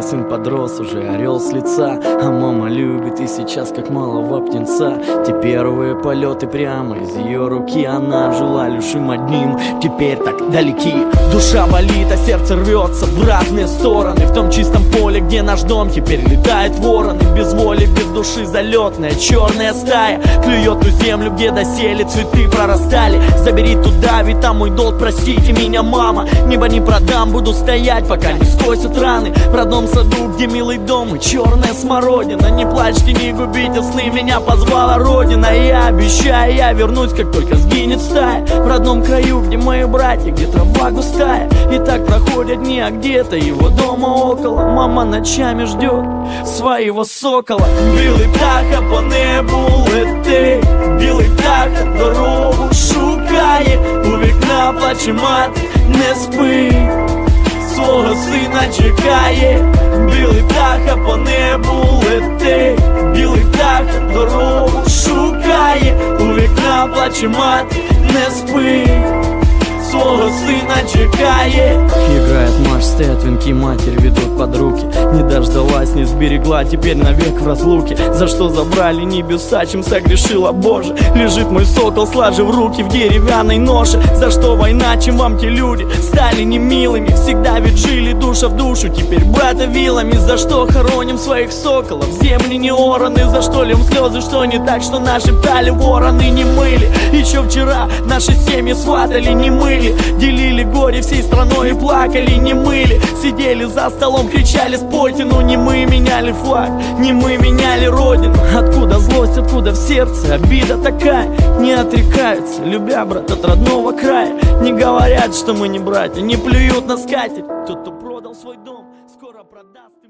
ее сын подрос, уже орел с лица. А мама любит и сейчас как малого птенца. Те первые полеты прямо из ее руки. Она жила лишь им одним, теперь так далеки. Душа болит, а сердце рвется в разные стороны. В том чистом поле, где наш дом, теперь летают вороны. Без воли, без души залетная черная стая клюет ту землю, где доселе цветы прорастали. Забери туда, ведь там мой долг, простите меня, мама. Небо не продам, буду стоять, пока не скосят раны. В родном саду, где милый дом и черная смородина. Не плачьте, не губите сны, меня позвала родина. Я обещаю, я вернусь, как только сгинет стая. В родном краю, где мои братья, где трава густая. И так проходят дни, а где-то его дома около. Мама ночами ждет своего сокола. Білий птаха по небу летить, білий птаха дорогу шукає. У вікна плаче мати, не спить, свого сина чекає. Білий птаха по небу летить, білий птаха дорогу шукає. У вікна плаче мати, не спить, свого сына чекає. Играет марш, стоят венки, матерь ведут под руки. Не дождалась, не сберегла, теперь навек в разлуке. За что забрали небеса, чем согрешила, Боже. Лежит мой сокол, сложив руки в деревянной ноше. За что война, чем вам те люди стали немилыми. Всегда ведь жили душа в душу, теперь брата вилами. За что хороним своих соколов, земли не ораны. За что льем слезы, что не так, что нашептали вороны не мыли. Еще вчера наши семьи сватали, не мыли. Делили горе всей страной и плакали, не мыли. Сидели за столом, кричали спойте, но не мы меняли флаг, не мы меняли родину. Откуда злость, откуда в сердце обида такая? Не отрекаются, любя брат от родного края. Не говорят, что мы не братья, не плюют на скатерть. Тот, кто продал свой дом, скоро продаст и